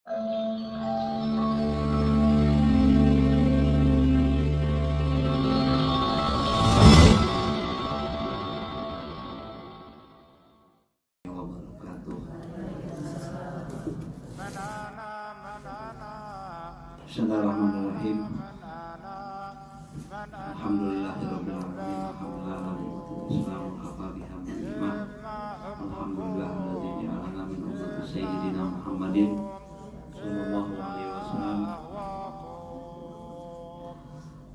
Bismillahirrahmanirrahim. Alhamdulillahirabbil alamin. Alhamdulillahilladzi ja'alana min ummati sayyidina Muhammadin sallallahu alaihi wasallam.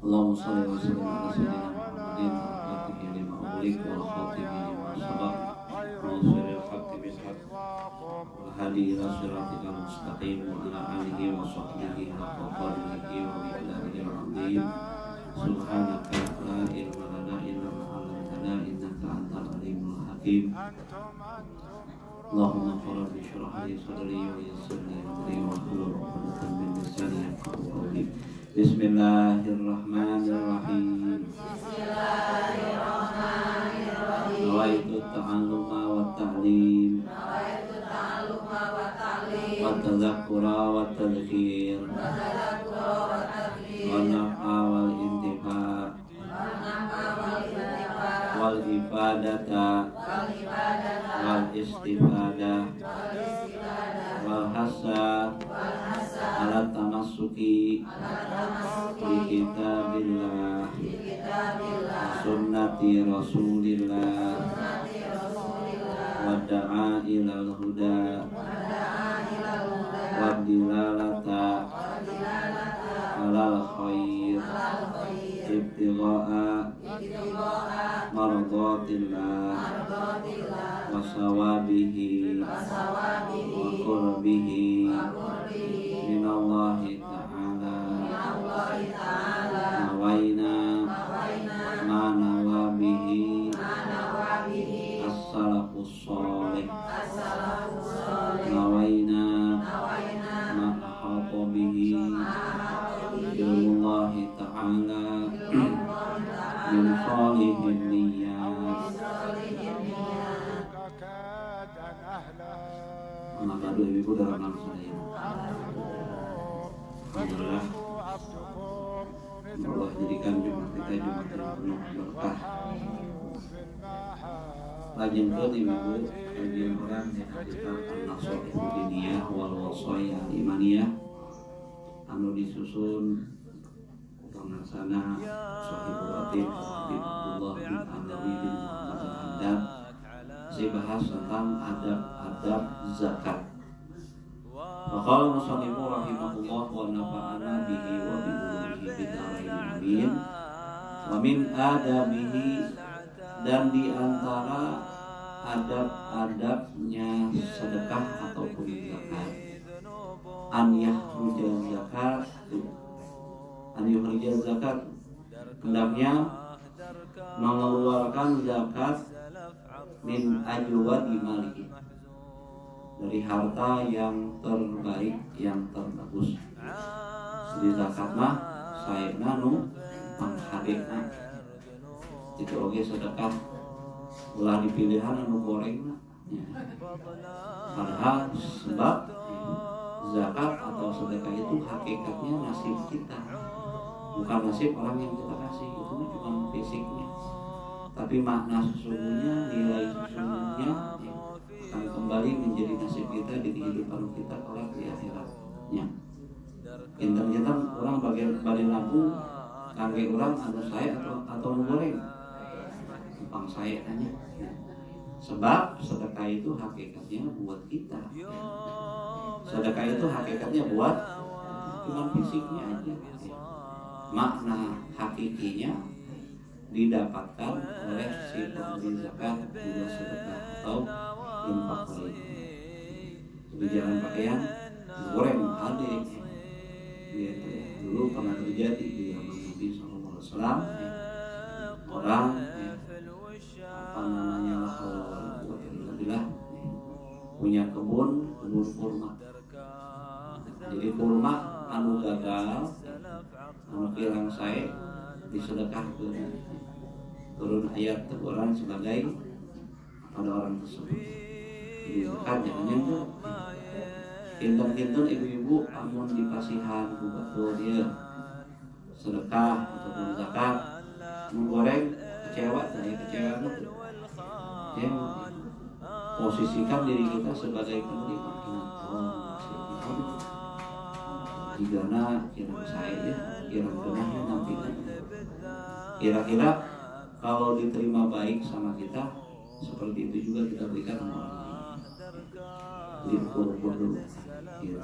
Allahumma shalli wa sallim ala sayyidina Muhammadin al-fatihi lima ughliq wal khatimi lima sabaq nasiril haqqi bil haqq wal hadi ila siratikal mustaqim wa ala alihi wa sahbihi haqqa qadrihi wa miqdaril azim. Subhanaka la ilma lana illa ma 'allamtana innaka antal alimul hakim. Allahumma rabbi shrah li sadri wa yassir li amri wa hlul 'uqdatam min lisani yafqahu qawli. Bismillahirrahmanirrahim. Nawaitu ta'alluma wa ta'lim wa tadzakkura wa tadhkir wa naf'a wal intifa' wal ibadata wal istifadah wal hasad ala tamassuki bi kitabillah sunnati rasulillah wa da'a ilal huda wa dilalata alal khair ibtigha'a mardatillah wa sawabihi wa qurbihi minallahi ta'ala nawaina ma nawabihi as-salafus shalih nawaina ma ahata bihi ilmullahi ta'ala min shalihin niyyat. Maka doa ibu dalam nama saya. Alhamdulillah, Allah jadikan Jumat kita Jumat yang penuh berkah. Lajeng ke ibu kajian orang yang kita an-nashaihu diniyah wal wasaya imaniyah anu disusun pengaksana Shahibul Atib Habibullah bin Alawi bin Muhammad al-Haddad. Saya bahas tentang adab-adab zakat. Maqala musannifu rahimahullah wa nafa'ana bihi wa bi ulumihi bidarain amin. Wa min adabihi, dan di antara adab-adabnya sedekah ataupun zakat, an yukhrija zakat, hendaknya mengeluarkan zakat min ajwadi malihi, dari harta yang terbaik, yang terbagus. Jadi zakat mah saena nu mangharena itu oge sedekah ulah dipilihan anu goreng ya. Padahal sebab zakat atau sedekah itu hakikatnya nasib kita, bukan nasib orang yang kita kasih. Itu cuma fisiknya, tapi makna sesungguhnya, nilai sesungguhnya ya, akan kembali menjadi nasib kita di kehidupan kita kelak di akhiratnya. Intan-intan orang bagi lampu kangge orang anu saya atau goreng numpang saya tanya ya. Sebab sedekah itu hakikatnya buat kita ya. Sedekah itu hakikatnya buat cuma fisiknya aja ya. Makna hakikinya didapatkan oleh si pemberi zakat juga sedekah atau infak lainnya. Jadi jangan pakaian goreng adik ya. Dulu pernah terjadi di zaman Nabi SAW ya. Orang ya, apa namanya lah punya kebun kurma. Jadi kurma anu gagal, anu kilang saya disedekahkan. Turun ayat teguran sebagai pada orang tersebut. Jadi zakat jangan nyangka. kinten-kinten ibu-ibu amun dipasihan ku batur dia sedekah ataupun zakat menggoreng kecewa tadi kecewa itu dia posisikan diri kita sebagai penerima jigana kira saya ya kira kenanya nanti kira-kira kalau diterima baik sama kita seperti itu juga kita berikan sama orang lain. Jadi ukur-ukur dulu gitu.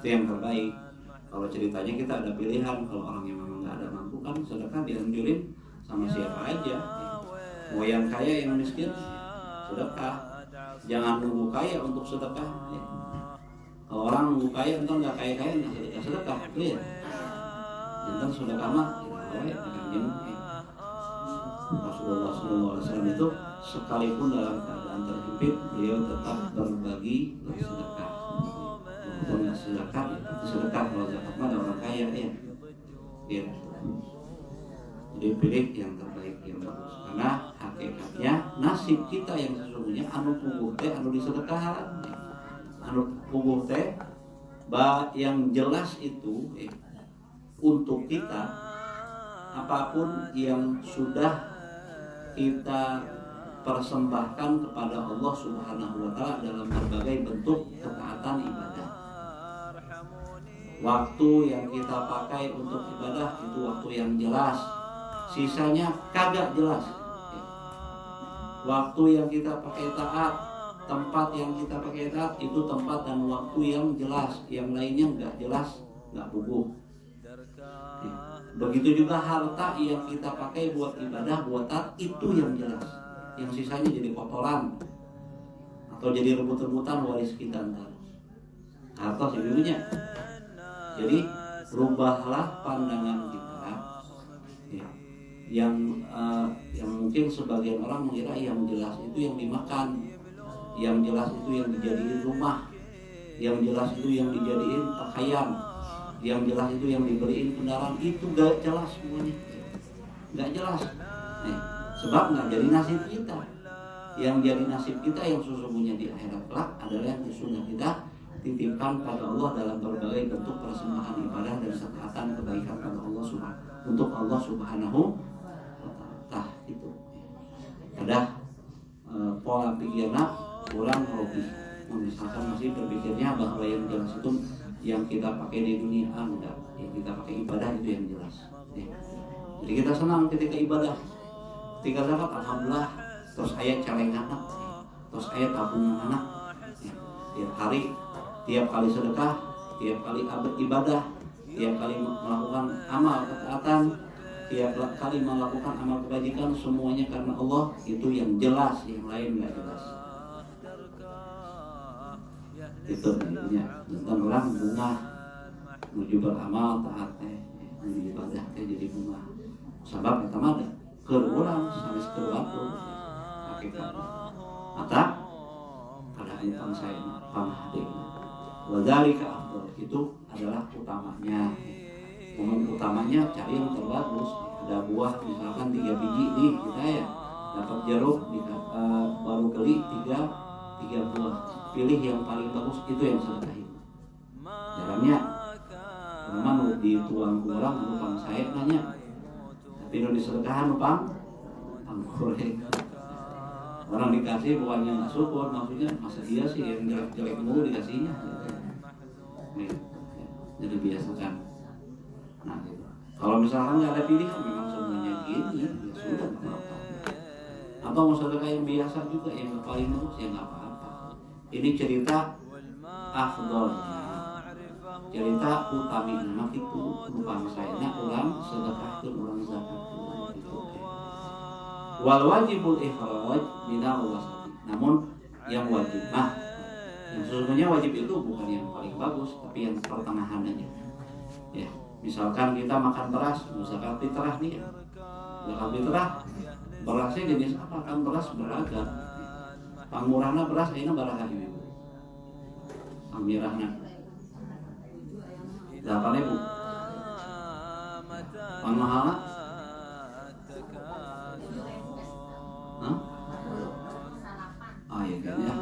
Itu yang terbaik. Kalau ceritanya kita ada pilihan, kalau orang yang memang nggak ada mampu kan sedekah dianjurin sama siapa aja. Mau yang kaya yang miskin sedekah. Jangan nunggu kaya untuk sedekah. Kalau orang nunggu kaya entar nggak kaya-kaya nggak sedekah, ya. Entar sedekah mah Rasulullah SAW itu sekalipun dalam keadaan terhimpit beliau tetap berbagi bersedekah. Punya sedekah, sedekah kalau zakat mah orang kaya ya. Jadi pilih yang terbaik yang bagus karena hakikatnya nasib kita yang sesungguhnya anu puguh teh anu disedekahan, anu puguh teh yang jelas itu untuk kita apapun yang sudah kita persembahkan kepada Allah Subhanahu wa taala dalam berbagai bentuk ketaatan ibadah. Waktu yang kita pakai untuk ibadah itu waktu yang jelas. Sisanya kagak jelas. Waktu yang kita pakai taat, tempat yang kita pakai taat itu tempat dan waktu yang jelas. Yang lainnya enggak jelas, enggak puguh. Begitu juga harta yang kita pakai buat ibadah, buat taat itu yang jelas. Yang sisanya jadi kotoran atau jadi rebut-rebutan waris kita ntar. Harta sebenarnya. Jadi rubahlah pandangan kita. Ya. Yang mungkin sebagian orang mengira yang jelas itu yang dimakan, yang jelas itu yang dijadiin rumah, yang jelas itu yang dijadiin pakaian, yang jelas itu yang dibeliin kendaraan. Itu gak jelas semuanya, gak jelas. Sebab gak jadi nasib kita. Yang jadi nasib kita yang sesungguhnya di akhirat kelak adalah yang sudah kita titipkan pada Allah dalam berbagai bentuk persembahan ibadah dan ketaatan kebaikan pada Allah untuk Allah Subhanahu wa taala. Itu. Ada pola pikirnya kurang hobi. Misalkan masih berpikirnya bahwa yang jelas itu yang kita pakai di dunia enggak, yang kita pakai ibadah itu yang jelas. Jadi kita senang ketika ibadah, ketika zakat alhamdulillah, terus ayat celengan anak, terus ayat tabungan anak. Tiap kali sedekah, tiap kali ibadah, tiap kali melakukan amal ketaatan, tiap kali melakukan amal kebajikan, semuanya karena Allah. Itu yang jelas, yang lain nggak jelas. Itu intinya. Tentang orang bunga menuju beramal taat menuju ibadah jadi bunga. Sebab kita mah keur urang sanes keur waktu hakikat. Mata pada hutang saya panghade. Wadzalika afdal itu adalah utamanya. Umum utamanya cari yang terbagus. Ada buah misalkan 3 biji nih kita ya dapat jeruk baru beli 3 buah. Pilih yang paling bagus itu yang sedekahin. Jarangnya memang dituang kurang numpang saya nanya. Tapi nu disedekahan numpang goreng. Orang dikasih bukannya nggak syukur, maksudnya masa dia sih yang jelek-jelek mulu dikasihnya. Jadi biasakan. Nah, gitu. Kalau misalkan nggak ada pilihan, memang semuanya gini, ya sudah nggak apa-apa. Atau mau sedekah yang biasa juga, yang paling bagus ya nggak apa-apa. Ini cerita afdolnya, cerita utami nama itu rupa saya ulang sedekah ke ulang zakat itu. Wal wajibul ikhraj minal wasati. Namun yang wajib yang sesungguhnya wajib itu bukan yang paling bagus, tapi yang pertengahan aja. Ya, misalkan kita makan beras, zakat fitrah nih. Zakat fitrah berasnya jenis apa? Kan beras beragam. Pangmurahna beras ayeuna baraha ieu. Pamirahna 8.000. Pangmahalna? Ah ya kan ya.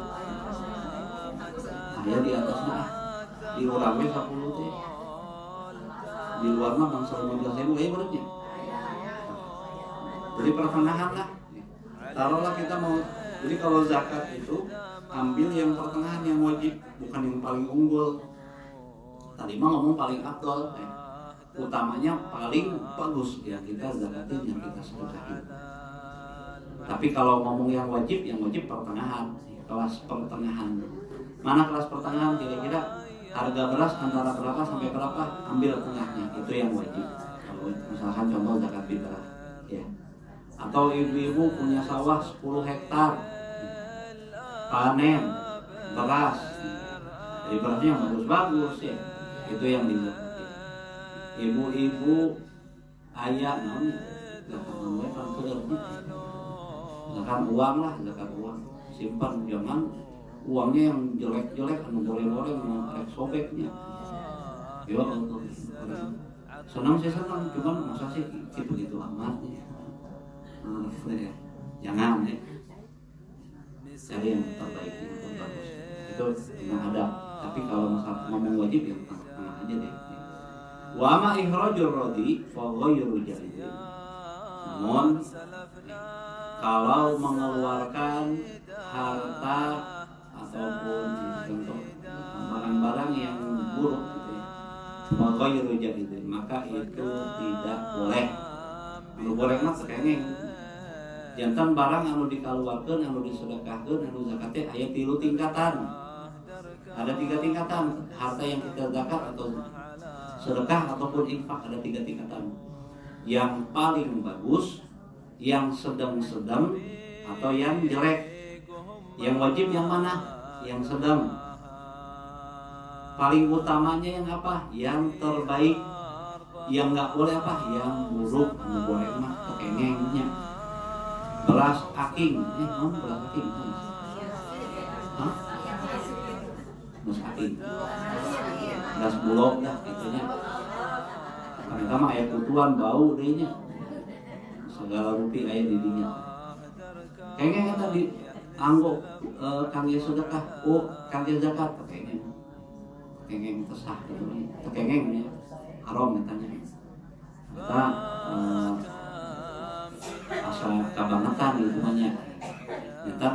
Aya di atasnya. 30 teh. Di luar mah bangsa 15.000 beratnya. Jadi pertengahan lah. Taruhlah kita mau, jadi kalau zakat itu ambil yang pertengahan yang wajib, bukan yang paling unggul. Tadi mah ngomong paling afdol, utamanya paling bagus ya kita zakatin, yang kita sedekahin. Tapi kalau ngomong yang wajib pertengahan, kelas pertengahan. Mana kelas pertengahan? Kira-kira harga beras antara berapa sampai berapa, ambil tengahnya, itu yang wajib. Kalau misalkan contoh zakat fitrah, ya. Atau ibu-ibu punya sawah 10 hektar, panen beras, jadi berasnya yang bagus-bagus ya, itu yang dizakatin. Ibu-ibu ayah namanya zakat uang lah, zakat uang simpan, jangan uangnya yang jelek-jelek, anu goreng-goreng, anu sobeknya. Yo, senang sih senang, cuman masa sih gitu amat ya. Jangan ya. Cari yang terbaik, yang terbagus. Itu memang ada. Tapi kalau masalah ngomong wajib ya tengah aja deh. Wa ma ikhrajur radi fa ghayru jaiz. Namun kalau mengeluarkan harta ataupun contoh barang-barang yang buruk gitu ya, fa ghayru jaiz, maka itu tidak boleh. Anu boleh mah sakengeng. Jantan barang anu dikaluarkeun, anu disedekahkeun, anu zakatnya aya 3 tingkatan. Ada 3 tingkatan harta yang kita zakat atau sedekah ataupun infak, ada 3 tingkatan. Yang paling bagus, yang sedang-sedang, atau yang jelek. Yang wajib yang mana? Yang sedang. Paling utamanya yang apa? Yang terbaik. Yang nggak boleh apa? Yang buruk. Anu boleh mah kekengengnya. Beras aking, beras aking, hah? Beras aking, beras bulog dah, itunya. Mereka mah aya kutuan bau dehnya, segala rupi aya di dinya. Kayaknya tadi anggo kangge sedekah, kangge zakat, kayaknya tersah, kayaknya haram katanya. Kita asal kabangetan gitu banyak. Nyata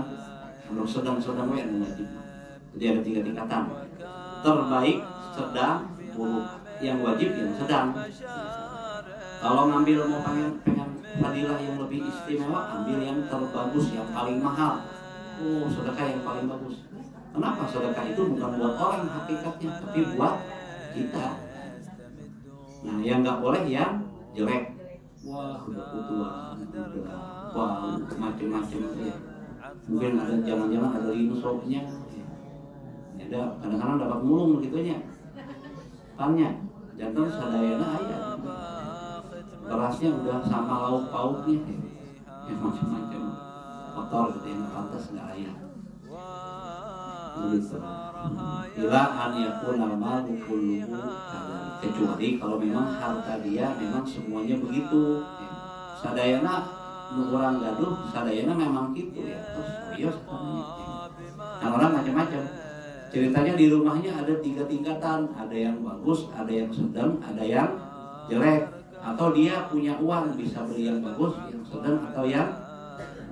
kalau sedang-sedang we anu wajib. Jadi ada 3 tingkatan. Terbaik, sedang, buruk. Yang wajib yang sedang. Kalau ngambil mau pengen fadilah yang lebih istimewa, ambil yang terbagus, yang paling mahal. Sedekah yang paling bagus. Kenapa? Sedekah itu bukan buat orang hakikatnya, tapi buat kita. Nah, yang nggak boleh yang jelek. Wah, udah kutuan, wah, macam-macam ya. Mungkin ada jangan-jangan ada linusopnya. Ya, ada kadang-kadang dapat mulung begitunya. Tanya, jantan sadayana aya. Berasnya udah sama lauk pauknya, ya macam-macam. Kotor gitu yang pantas nggak aya. Begitu. Ila an yakunal malu kulluhu kadang. Kecuali kalau memang harta dia memang semuanya begitu ya. Sadayana nu urang gaduh, sadayana memang gitu ya. Terus serius katanya. Nah, orang macam-macam. Ceritanya di rumahnya ada 3 tingkatan, ada yang bagus, ada yang sedang, ada yang jelek. Atau dia punya uang bisa beli yang bagus, yang sedang atau yang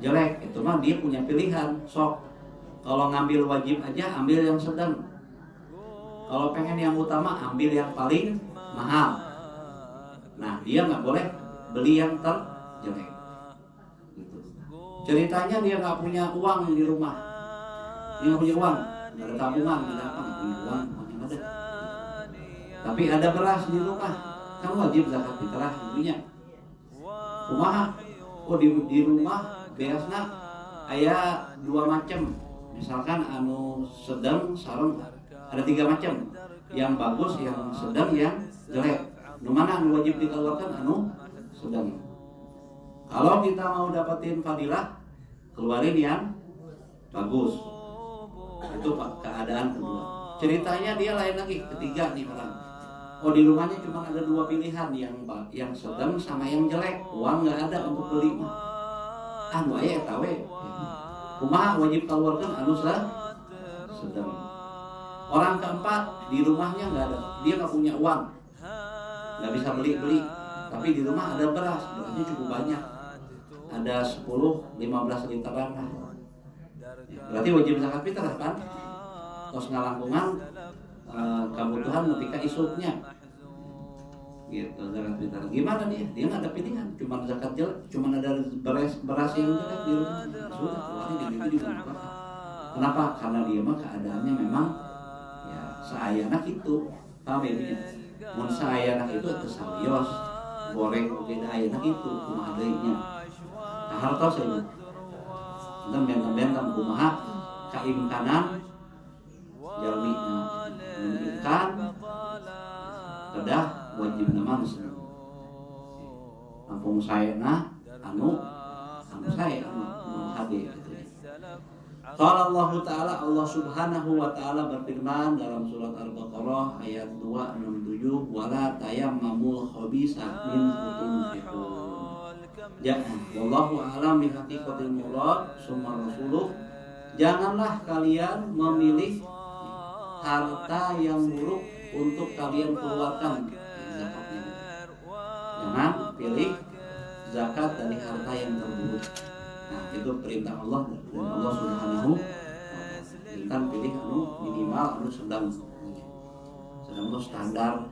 jelek. Itu mah dia punya pilihan. Sok kalau ngambil wajib aja ambil yang sedang. Kalau pengen yang utama ambil yang paling mahal. Nah, dia nggak boleh beli yang terjelek. Gitu. Ceritanya dia nggak punya uang di rumah. Dia nggak punya uang, nggak ada tabungan, nggak ada apa, nggak punya uang, nggak ada. Tapi ada beras di rumah, kan wajib zakat fitrah punya. Kumaha? Di rumah biasanya aya 2 macam. Misalkan anu sedang sareng ada 3 macam, yang bagus, yang sedang, yang jelek. Nu mana anu wajib dikeluarkan? Anu sedang. Kalau kita mau dapetin fadilah, keluarin yang bagus. Itu keadaan kedua. Ceritanya dia lain lagi, ketiga nih orang. Di rumahnya cuma ada 2 pilihan, yang sedang sama yang jelek. Uang nggak ada untuk beli. Anu aya eta we. Kumaha wajib keluarkan anu sedang. Orang keempat di rumahnya nggak ada, dia nggak punya uang, nggak bisa beli, tapi di rumah ada berasnya cukup banyak, ada 10-15 literan lah. Berarti wajib zakat fitrah kan? Terus ngalangkungan kebutuhan ketika isuknya, gitu zakat fitrah. Gimana dia nggak ada pilihan, cuma zakat jelek, cuma ada beras yang jelek di rumah, sudah keluarin di rumah. Kenapa? Karena dia mah keadaannya memang ya seayana gitu, paham ya? Mun seayana itu kesalios goreng oke ayana itu kumaha deui-nya. Nah, hartos saya dan bentang-bentang kumaha kaimkanan jalmina menunjukkan kedah wajib nama muslim. Lampung sayana anu saya anu hade gitu. Qala Allah Ta'ala, Allah Subhanahu wa Ta'ala berfirman dalam surat Al-Baqarah ayat 267, wala tayammamul khabisa minhu tunfiqun. Wallahu a'lam bihaqiqatil murad. Summa rasuluh, janganlah kalian memilih harta yang buruk untuk kalian keluarkan zakatnya. Jangan pilih zakat dari harta yang terburuk. Nah, itu perintah Allah dan Allah Subhanahu wa ta'ala. Kita pilih minimal sedang standar.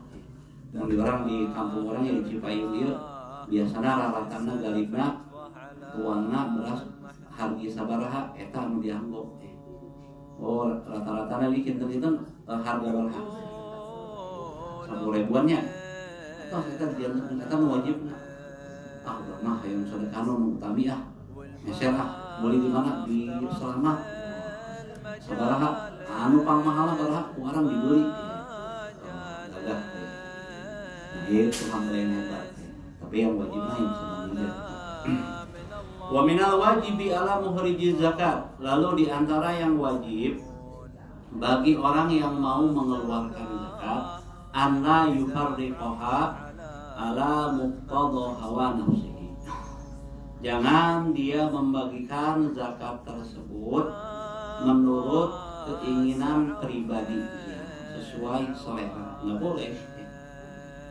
Mun orang di kampung orang yang di Cipayung ieu biasana raratanna galibna tuangna beras hargi sabaraha eta anu dianggo. Oh, rata-ratana di kinten-kinten harga berapa? 10 ribuannya. Toh kita dia wajibna. Ah, udah mah hayang sedekah nu utami ah. Meserah beli di mana di Selamat sabaraha anu pangmahala baraha ku orang dibeli gagah itu hamba yang hebat tapi yang wajibnya yang sebenarnya. Wa minal wajibi ala muhriji zakat, lalu di antara yang wajib bagi orang yang mau mengeluarkan zakat an la yufarriqaha ala muqtada hawa nafsi. Jangan dia membagikan zakat tersebut menurut keinginan pribadi dia, sesuai selera. Nggak boleh.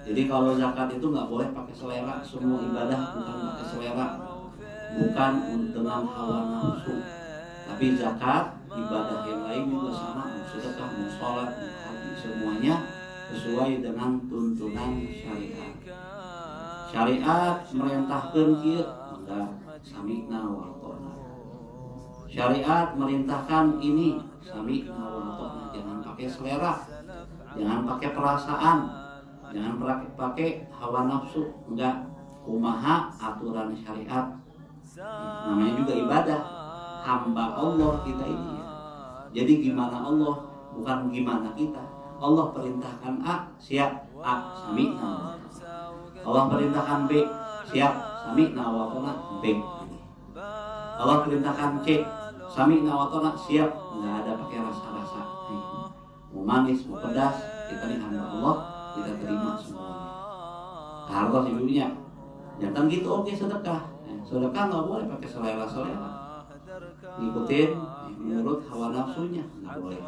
Jadi kalau zakat itu nggak boleh pakai selera. Semua ibadah bukan pakai selera, bukan dengan hawa nafsu. Tapi zakat, ibadah yang lain juga sama. Mau sedekah, mau sholat, mau haji, semuanya sesuai dengan tuntunan syariat. Syariat merintahkan kieu sami'na wa ata'na. Syariat merintahkan ini sami'na wa ata'na. Jangan pakai selera, jangan pakai perasaan, jangan pakai hawa nafsu. Enggak, kumaha aturan syariat. Namanya juga ibadah, hamba Allah kita ini ya. Jadi gimana Allah, bukan gimana kita. Allah perintahkan A, siap A, sami'na. Allah perintahkan B, siap sami'na wa ata'na, B. Allah perintahkan C, sami'na wa ata'na, siap. Nggak ada pakai rasa-rasa. Mau manis, mau pedas, kita ini hamba Allah, kita terima semuanya. Harus ibunya. Jangan gitu, oke sedekah. Sedekah nggak boleh pakai selera-selera. Ngikutin menurut hawa nafsunya, nggak boleh.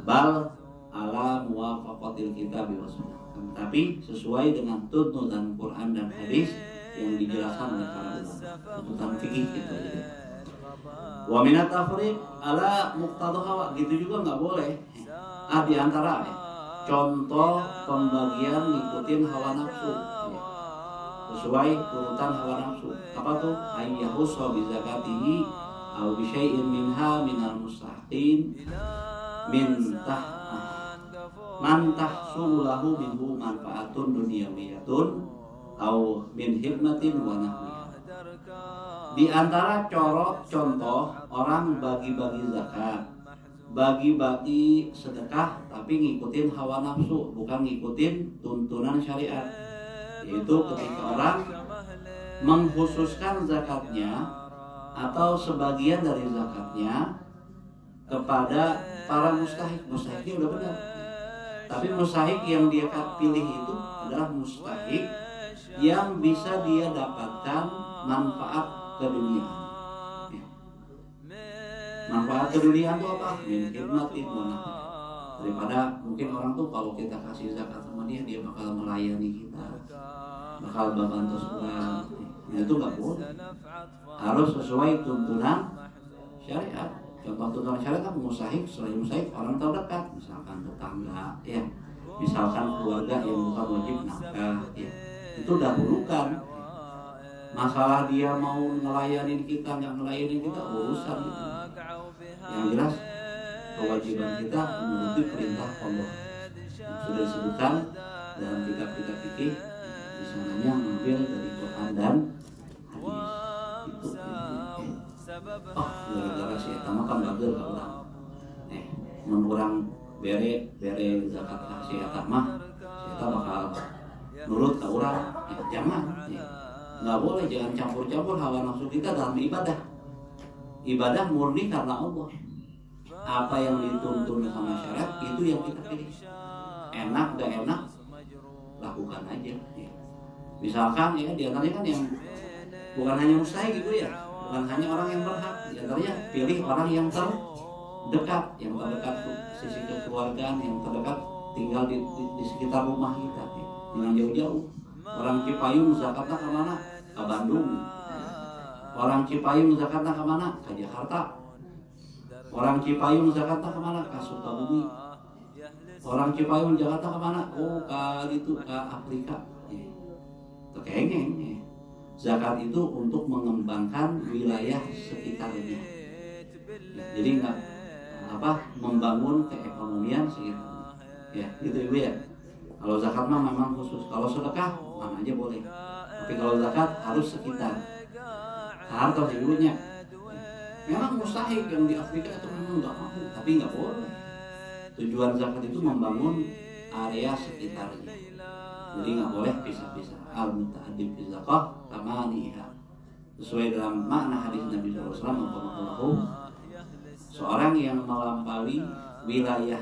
Bal ala muwafaqatil kitab wa sunnah. Tapi sesuai dengan tuntunan Quran dan hadis yang dijelaskan oleh para ulama, tuntunan fikih gitu ya. Wa minat tafriq ala muqtada hawa, gitu juga nggak boleh. Di antara contoh pembagian ngikutin hawa nafsu ya. Sesuai urutan hawa nafsu. Apa tuh? Ayyahuswa bi zakatihi aw bi syai'in minha minal mustahqin min man tahsulu lahu minhu manfaatun dunyawiyatun au min hikmatin wa nahwiha. Di antara contoh orang bagi-bagi zakat, bagi-bagi sedekah tapi ngikutin hawa nafsu, bukan ngikutin tuntunan syariat. Yaitu ketika orang mengkhususkan zakatnya atau sebagian dari zakatnya kepada para mustahik. Mustahiknya udah benar, tapi mustahik yang dia pilih itu adalah mustahik yang bisa dia dapatkan manfaat keduniaan. Manfaat keduniaan itu apa? Min khidmatin wa nahwiha. Daripada mungkin orang tuh kalau kita kasih zakat sama dia bakal melayani kita, bakal bantu orang. Nah, itu nggak boleh. Harus sesuai tuntunan syariat. Contoh tuntunan syariat kan musahik, selain musahik orang terdekat, misalkan tetangga, ya, misalkan keluarga yang bukan wajib nafkah, ya, itu dahulukan. Masalah dia mau ngelayanin kita nggak ngelayanin kita urusan itu. Yang jelas kewajiban kita menuruti perintah Allah yang sudah disebutkan dalam kitab-kitab fikih, di sananya mengambil dari Quran dan hadis. Itu gara-gara si eta mah kan bagel ka urang. Mun urang bere zakat ka si eta mah, si eta bakal nurut ka urang. Jangan. Nggak boleh, jangan campur-campur hawa nafsu kita dalam ibadah. Ibadah murni karena Allah. Apa yang dituntun sama syariat itu yang kita pilih. Enak gak enak lakukan aja. Ya. Misalkan ya diantaranya kan yang bukan hanya mustahil gitu ya, bukan hanya orang yang berhak. Diantaranya pilih orang yang terdekat, sisi kekeluargaan yang terdekat, tinggal di sekitar rumah kita. Ya. Jangan jauh-jauh. Orang Cipayung zakatnya kemana? Ke Bandung. Orang Cipayung zakatnya kemana? Ke Jakarta. Orang Cipayung zakatnya kemana? Ke Sukabumi. Orang Cipayung Jakarta kemana? Oh, ke Afrika. Terkengeng. Ya. Zakat itu untuk mengembangkan wilayah sekitarnya. Jadi nggak membangun keekonomian sekitarnya. Ya, gitu Ibu ya. Kalau zakat mah memang khusus. Kalau sedekah mana aja boleh. Tapi kalau zakat harus sekitar. Harta ibunya. Memang mustahil yang di Afrika itu memang nggak mampu, tapi nggak boleh. Tujuan zakat itu membangun area sekitarnya. Jadi nggak boleh pisah-pisah. Al-muta'addib bi zakah kamaniha. Sesuai dalam makna hadis Nabi SAW, seorang yang melampaui wilayah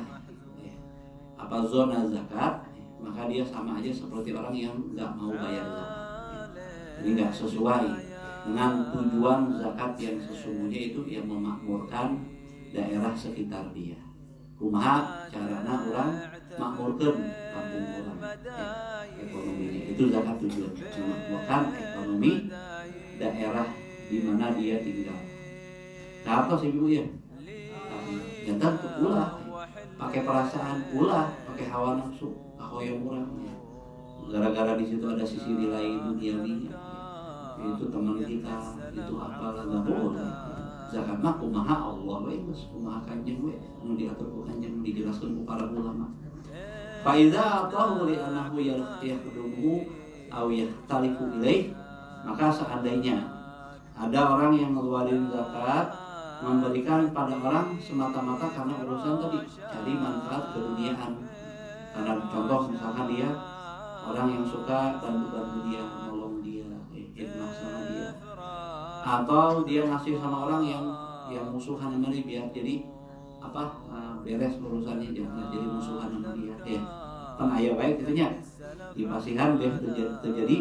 zona zakat, maka dia sama aja seperti orang yang nggak mau bayar zakat. Jadi nggak sesuai dengan tujuan zakat yang sesungguhnya itu yang memakmurkan daerah sekitar dia. Kumaha carana orang makmurkan kampung orang, ekonominya itu zakat tujuan memakmurkan ekonomi daerah di mana dia tinggal. Kata sih ibu ya, jantan ulah pakai perasaan, ulah pakai hawa nafsu, yang orang. Gara-gara di situ ada sisi nilai duniawinya. Itu teman kita, itu apalah, nggak boleh. Zakat mah kumaha Allah we, kumaha kanjeng we, nu diatur ku kanjeng, dijelaskan ku para ulama. Fa idza atahu li annahu yakhdumu aw yahtalifu ilaih, maka seandainya ada orang yang ngeluarin zakat memberikan pada orang semata-mata karena urusan tadi, cari manfaat keduniaan. Karena contoh misalkan dia orang yang suka bantu dia, nolong dia, khidmat sama dia, atau dia ngasih sama orang yang musuhan sama dia biar jadi beres urusannya, jangan jadi musuhan sama dia. Ya kan aya baik itunya di pasihan biar terjadi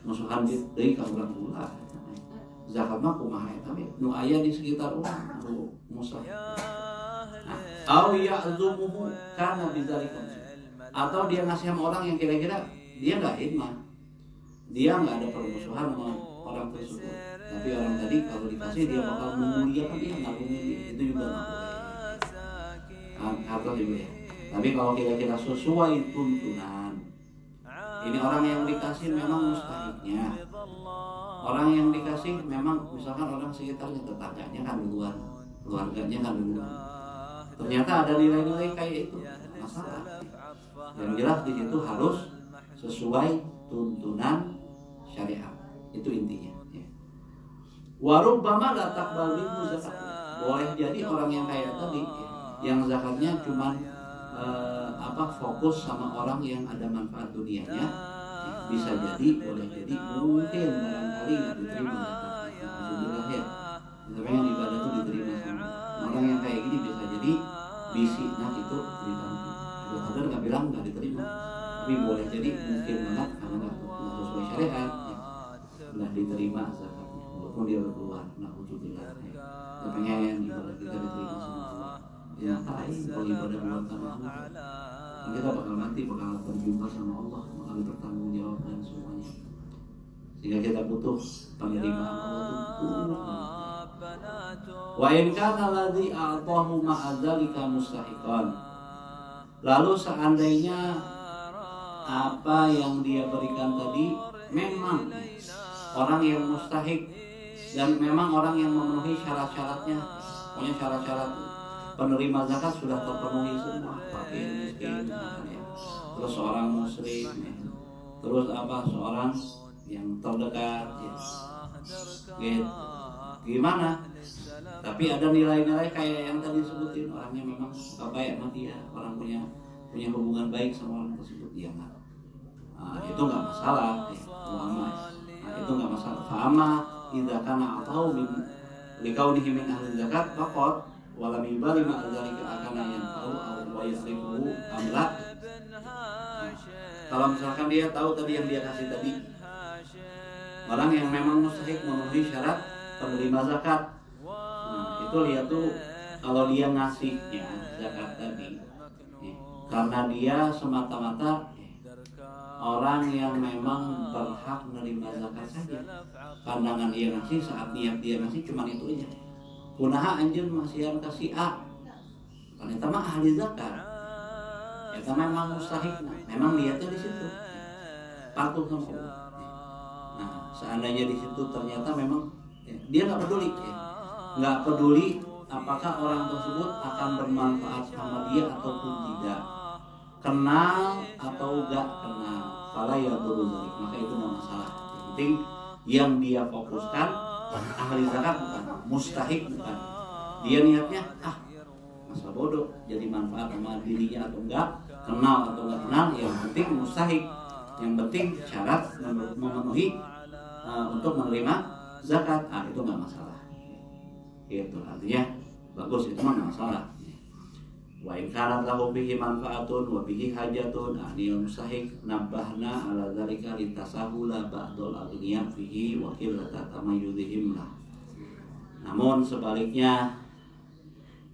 musuhan deui ka urang ulah. Zakat mah kumaha eta we nu aya di sekitar urang musuh. Nah, au ya'zumuhu kana bidzalika, atau dia ngasih sama orang yang kira-kira dia nggak hikmah, dia nggak ada permusuhan sama orang tersebut, tapi orang tadi kalau dikasih dia bakal memuliakan dia, ngagungin dia, itu juga nggak boleh. Atau juga ya. Tapi kalau kira-kira sesuai tuntunan, ini orang yang dikasih memang mustahiknya, orang yang dikasih memang misalkan orang sekitarnya, tetangganya kan duluan, keluarganya kan duluan, ternyata ada nilai-nilai kayak itu, masalah. Yang jelas di situ harus sesuai tuntunan syariat, itu intinya. Ya. Warubbama la taqbal minhu zakat. Boleh jadi orang yang kayak tadi, yang zakatnya cuma fokus sama orang yang ada manfaat dunianya, bisa jadi, boleh jadi mungkin barangkali nggak diterima zakatnya. Alhamdulillah ya. Tapi yang ibadah itu diterima sama orang yang kayak gini, bisa jadi bisinya itu diterima. Ada nggak bilang nggak diterima, tapi boleh jadi mungkin banget karena nggak sesuai syariat, nggak diterima zakatnya walaupun dia berkeluar. Nah, alhamdulillah, ya pengen ibadah kita diterima sama Allah. ya ngapain kalau ibadah buat karena Allah? Kita bakal mati, bakal berjumpa sama Allah, bakal bertanggung jawab dan semuanya. Sehingga kita butuh penerimaan Allah itu. Wa in kana alladhi a'tahu ma'adzalika mustahiqan. Lalu seandainya apa yang dia berikan tadi memang orang yang mustahik dan memang orang yang memenuhi syarat-syaratnya, punya syarat-syarat penerima zakat sudah terpenuhi semua, fakir, miskin, ya. Terus seorang muslim, ya. Terus seorang yang terdekat, ya. Gitu. Gimana? Tapi ada nilai-nilai kayak yang tadi disebutin, orangnya memang baik sama dia, orang punya hubungan baik sama orang tersebut, ya nggak? Itu nggak masalah, ya. Itu nggak masalah. Fa'ama idza kana atau min likaunihi min ahli zakat faqat wala min bali ma dzalika akana yang tahu wa yasrifu amla. Kalau misalkan dia tahu tadi yang dia kasih tadi orang yang memang mustahik memenuhi syarat penerima zakat, itu lihat tuh kalau dia ngasihnya zakat tadi karena dia semata-mata orang yang memang berhak menerima zakat saja. Pandangan dia ngasih, saat niat dia ngasih cuma itu aja. Kunaha anjeun masihan kasih A. Kan eta mah ahli zakat. Eta memang mustahik, memang niatnya di situ. Patuh sama Allah. Nah, seandainya di situ ternyata memang dia nggak peduli, nggak peduli apakah orang tersebut akan bermanfaat sama dia ataupun tidak, kenal atau enggak kenal, fala ya dzalik, maka itu nggak masalah. Yang penting yang dia fokuskan ahli zakat bukan, mustahik bukan. Dia niatnya masa bodoh, jadi manfaat sama dirinya atau enggak, kenal atau enggak kenal, yang penting mustahik, yang penting syarat memenuhi untuk menerima zakat, itu nggak masalah. Itu artinya bagus, itu mah nggak masalah. Wa in kana lahu bihi manfaatun wa bihi hajatun anil mustahik nabahna ala dzalika litasahula ba'dul aghniya fihi wa qillata tamayyuzihim lah. Namun sebaliknya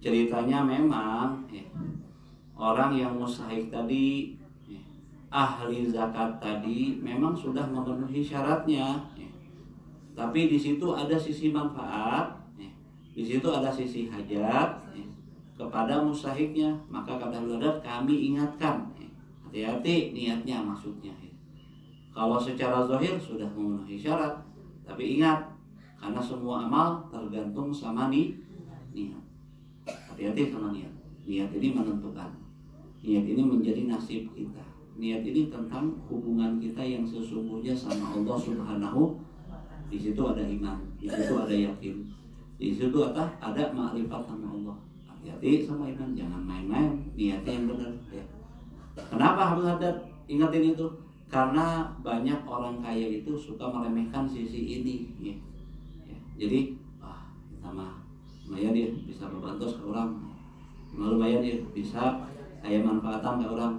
ceritanya memang orang yang mustahik tadi, ahli zakat tadi memang sudah memenuhi syaratnya, tapi di situ ada sisi manfaat, di situ ada sisi hajat kepada mustahiknya. Maka kata ulama kami ingatkan, hati-hati niatnya maksudnya. Kalau secara zahir sudah memenuhi syarat, tapi ingat karena semua amal tergantung sama niat. Hati-hati sama niat. Niat ini menentukan. Niat ini menjadi nasib kita. Niat ini tentang hubungan kita yang sesungguhnya sama Allah Subhanahu. Di situ ada iman, di situ ada yakin, di situ ada ma'rifat sama Allah. Hati-hati sama iman, jangan main-main, niatnya yang benar. Kenapa harus ada? Ingatin itu, karena banyak orang kaya itu suka meremehkan sisi ini. Jadi, kita mah lumayan dia bisa berbantu ke orang, lumayan dia bisa kayak manfaatan ke orang,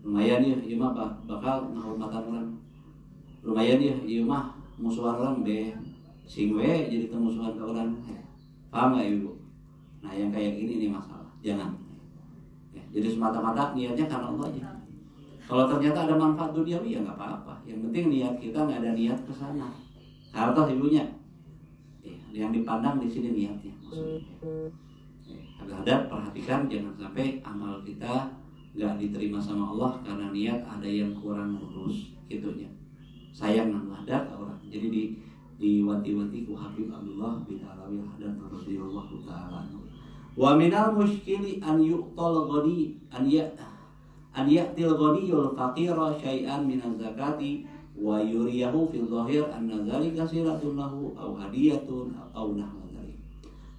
lumayan dia, iya mah bakal menghormatan orang, lumayan dia, iya mah musuhan orang deh, sing we jadi musuhan ke orang, paham nggak ibu? Nah yang kayak gini nih masalah, jangan. Jadi semata-mata niatnya karena Allah aja. Kalau ternyata ada manfaat duniawi ya nggak apa-apa. Yang penting niat kita nggak ada niat ke sana. Harta ibunya, yang dipandang di sini niatnya. Ada perhatikan jangan sampai amal kita nggak diterima sama Allah karena niat ada yang kurang lurus, gitunya. Sayang menghadap orang. Jadi diwanti-wanti ku Habib Abdullah bin Alawi Haddad radhiyallahu taala. Wa minal mushkili an yuqtal ghani an ya'til ghaniyul faqira syai'an min az-zakati wa yuriyahu fil zahir anna dzalika siratun lahu aw hadiyatun aw nahwa dzalik.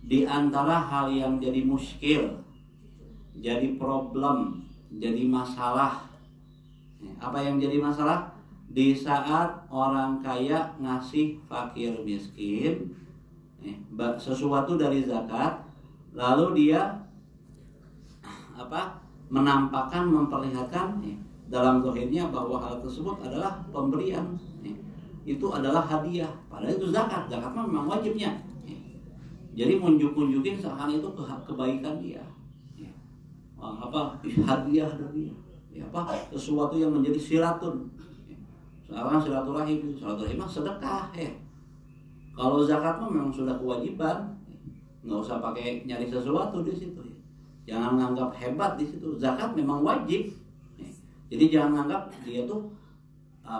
Di antara hal yang jadi muskil, jadi problem, jadi masalah. Apa yang jadi masalah? Di saat orang kaya ngasih fakir miskin sesuatu dari zakat, lalu dia menampakkan, memperlihatkan dalam zahirnya bahwa hal tersebut adalah pemberian, itu adalah hadiah, padahal itu zakat. Zakat memang wajibnya. Jadi munjukin hal itu kebaikan dia. hadiah dari sesuatu yang menjadi silatun. Sekarang silaturahim mah sedekah ya. Kalau zakat mah memang sudah kewajiban, nggak usah pakai nyari sesuatu di situ ya. Jangan nganggap hebat di situ. Zakat memang wajib. Jadi jangan nganggap dia tuh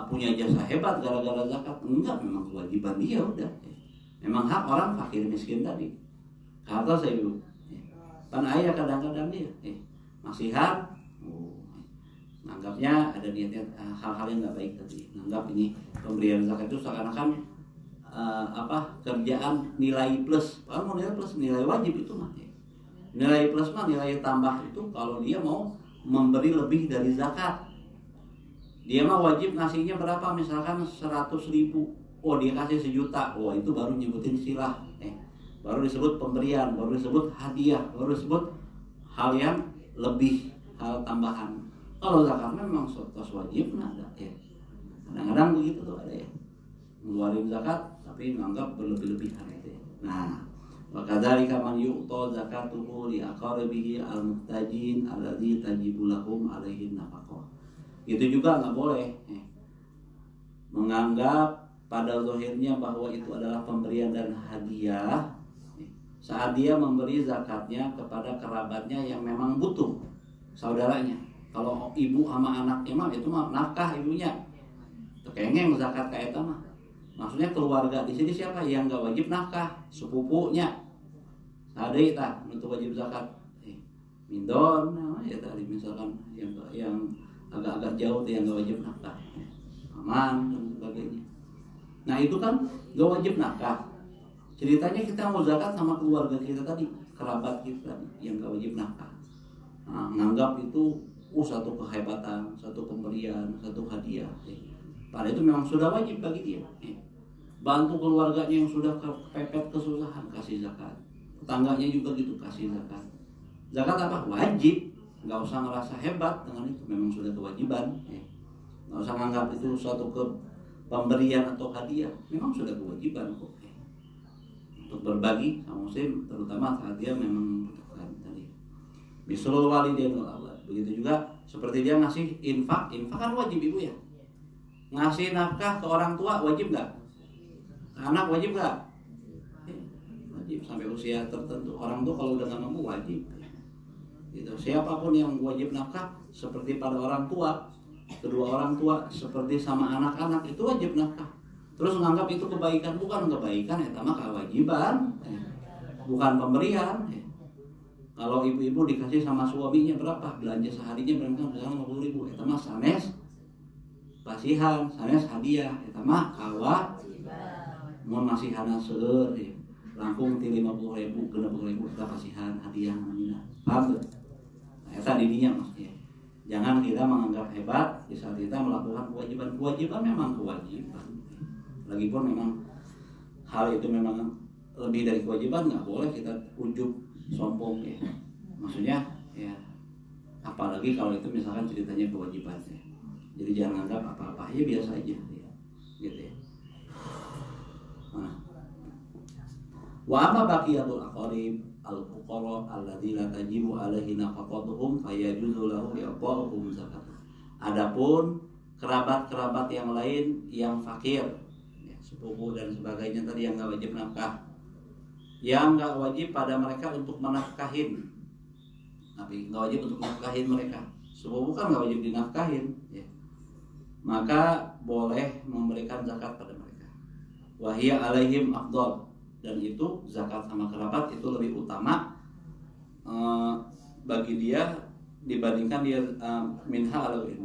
punya jasa hebat gara-gara zakat. Enggak, memang kewajiban dia udah. Memang hak orang fakir miskin tadi. Kata saya dulu. Kan ayah kadang-kadang dia masihan. Nganggapnya ada niatnya hal-hal yang nggak baik tadi. Nganggap ini pemberian zakat itu seakan-akan kerjaan nilai plus. Kalau mau nilai plus, nilai wajib itu mah. Nilai plus mah nilai tambah itu kalau dia mau memberi lebih dari zakat. Dia mah wajib ngasihnya berapa? Misalkan 100.000. Oh dia kasih 1 juta. Oh itu baru nyebutin silah. Baru disebut pemberian, baru disebut hadiah, baru disebut hal yang lebih, hal tambahan. Kalau zakat memang sos wajib ada ya. Kadang-kadang begitu tuh ada ya. Ngeluarin zakat tapi menganggap berlebih-lebihan gitu ya. Nah, wa kadzalika man yu'ta zakatuhu li aqrabihi al-muhtajin alladzi tajibu lahum alaihi nafaqah. Itu juga enggak boleh menganggap pada zahirnya bahwa itu adalah pemberian dan hadiah saat dia memberi zakatnya kepada kerabatnya yang memang butuh, saudaranya. Kalau ibu sama anaknya mah itu mah nafkah ibunya. Tekengeng zakat kayak itu mah. Maksudnya keluarga di sini siapa yang enggak wajib nafkah? Sepupunya. Sadai tah untuk wajib zakat. Mindon ya tadi misalkan yang agak-agak jauh yang enggak wajib nafkah. Paman dan sebagainya. Nah, itu kan enggak wajib nafkah. Ceritanya kita mau zakat sama keluarga kita tadi, kerabat kita tadi yang enggak wajib nafkah. Nah, menganggap itu satu kehebatan, satu pemberian, satu hadiah. Padahal itu memang sudah wajib bagi dia. Bantu keluarganya yang sudah kepepet kesusahan, kasih zakat. Tetangganya juga gitu, kasih zakat. Zakat apa? Wajib. Nggak usah ngerasa hebat dengan itu, memang sudah kewajiban. Nggak usah nganggap itu suatu pemberian atau hadiah, memang sudah kewajiban kok. Untuk berbagi sama muslim, terutama saat dia memang membutuhkan tadi. Misalul walidain wal aulad. Begitu juga seperti dia ngasih infak kan wajib ibu ya. Ngasih nafkah ke orang tua wajib nggak? Anak wajib nggak? Wajib sampai usia tertentu. Orang tua kalau udah nggak mampu wajib. Gitu. Siapapun yang wajib nafkah seperti pada orang tua, kedua orang tua seperti sama anak-anak itu wajib nafkah. Terus menganggap itu kebaikan, bukan kebaikan, itu mah kewajiban, bukan pemberian. Kalau ibu-ibu dikasih sama suaminya berapa? Belanja seharinya berapa? Misalnya 50.000. Itu mah sanes pasihan, sanes hadiah. Itu mah kawa mau masihana seueur ya. Langkung ti 50.000, 60.000 kita pasihan hadiah namanya. Paham tuh? Nah, itu didinya maksudnya. Jangan kita menganggap hebat di saat kita melakukan kewajiban. Kewajiban memang kewajiban. Lagipun memang hal itu memang lebih dari kewajiban, nggak boleh kita ujub sombong ya. Maksudnya ya apalagi kalau itu misalkan ceritanya kewajiban ya. Jadi jangan anggap apa-apa ya biasa aja ya. Gitu ya. Nah. Wa amma baqiyatul aqarib al-fuqara alladzina tajibu alaihi nafaqatuhum fayajuzu lahu yaqahum zakat. Adapun kerabat-kerabat yang lain yang fakir, ya, sepupu dan sebagainya tadi yang enggak wajib nafkah, yang enggak wajib pada mereka untuk menafkahin, tapi enggak wajib untuk menafkahin mereka. Sepupu kan enggak wajib dinafkahin, ya. Maka boleh memberikan zakat pada mereka. Wa hiya alaihim afdal. Dan itu zakat sama kerabat itu lebih utama bagi dia dibandingkan dia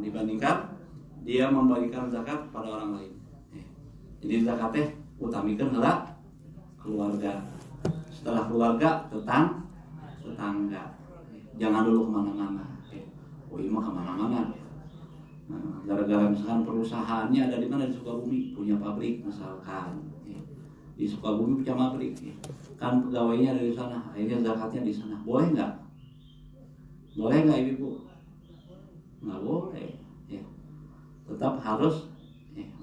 dibandingkan dia membagikan zakat pada orang lain. Jadi zakatnya utamikeun heula keluarga. Setelah keluarga tetangga. Jangan dulu kemana-mana. Oh ini mah kemana-mana. Gara-gara misalkan perusahaannya ada di mana, di Sukabumi, punya pabrik misalkan. Di Sukabumi punya pabrik, kan pegawainya dari sana, akhirnya zakatnya di sana. Boleh nggak? Boleh nggak ibu? Nggak boleh. Ya. Tetap harus.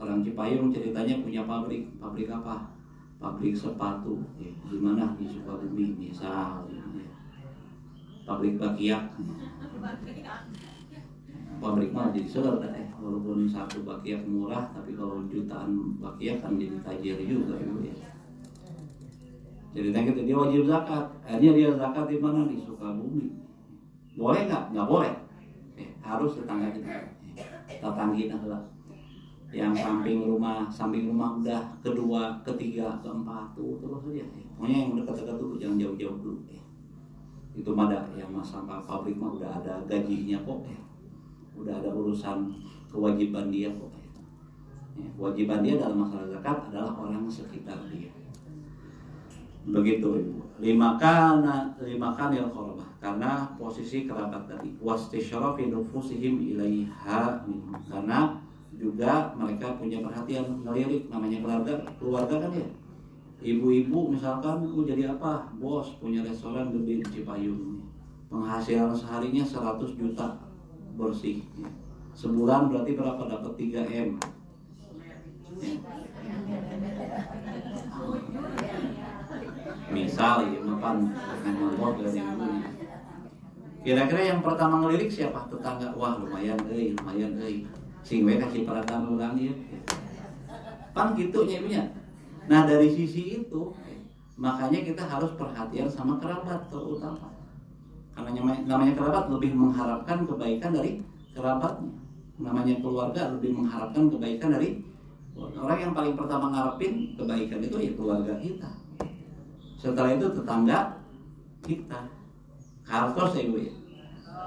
Orang Cipayung ceritanya punya pabrik apa? Pabrik sepatu. Ya. Di mana? Di Sukabumi misal. Ya. Pabrik bakiak. Pabrik mah jadi seger walaupun satu bakiak murah, tapi kalau jutaan bakiak kan jadi tajir juga ya. Jadi gitu dia wajib zakat. Akhirnya dia zakat di mana? Di Sukabumi. Boleh nggak? Nggak boleh. Harus tetangga kita. Tetangga lah. Yang samping rumah udah kedua, ketiga, keempat tuh terus aja. Pokoknya yang dekat-dekat dulu, jangan jauh-jauh dulu. Itu mah ada yang masalah pabrik mah udah ada gajinya kok. Udah ada urusan kewajiban dia kok. Kewajiban dia dalam masalah zakat adalah orang sekitar dia. Begitu Ibu. Lima kan il qorbah, karena posisi kerabat tadi. Wastisyrafi nufusihim ilaiha minhum, karena juga mereka punya perhatian ngelirik, namanya keluarga kan ya. Ibu-ibu misalkan jadi apa? Bos punya restoran gede di Cipayung. Penghasilan seharinya 100 juta bersih. Sebulan berarti berapa? Dapat 3M. Misal ya, makan motor dari ibunya. Kira-kira yang pertama ngelirik siapa? Tetangga. Wah lumayan sing we kasih perhatian ulang ya. Pan gitunya ibunya. Nah dari sisi itu makanya kita harus perhatian sama kerabat terutama. Karena namanya kerabat lebih mengharapkan kebaikan dari kerabatnya. Namanya keluarga lebih mengharapkan kebaikan dari orang yang paling pertama ngarepin kebaikan itu ya keluarga kita. Setelah itu tetangga kita. Hartos ya Bu ya.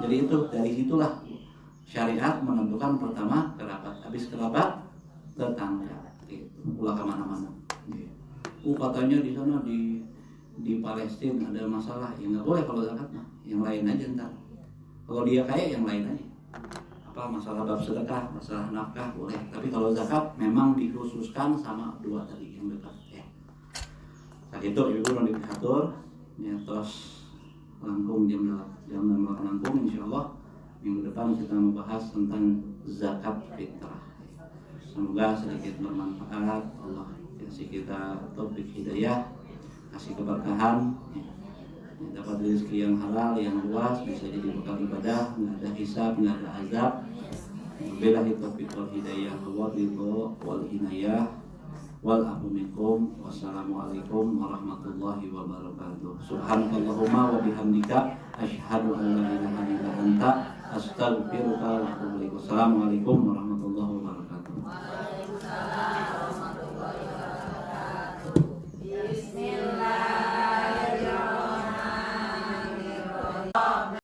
Jadi itu dari situlah syariat menentukan pertama kerabat, habis kerabat tetangga. Gitu. Ulah kemana-mana. Katanya di sana di Palestina ada masalah, ya nggak boleh kalau zakat mah, yang lain aja ntar. Kalau dia kaya yang lain aja. Apa masalah bab sedekah, masalah nafkah boleh. Tapi kalau zakat memang dikhususkan sama dua tadi yang dekat. Ya. Nah itu ibu nanti diatur, ya terus langkung jam 8 langkung, insya Allah minggu depan kita membahas tentang zakat fitrah. Semoga sedikit bermanfaat. Allah kasih kita taufik hidayah, kasih keberkahan, dapat rezeki yang halal, yang luas, bisa jadi bekal ibadah, nggak ada hisab, nggak ada azab. Billahi taufiq wal hidayah, wal hinayah, wal afu minkum. Wassalamualaikum warahmatullahi wabarakatuh. Subhanakallahumma wa bihamdika asyhadu an la ilaha illa anta astaghfiruka wa atubu ilaik. Wassalamualaikum warahmatullahi wabarakatuh.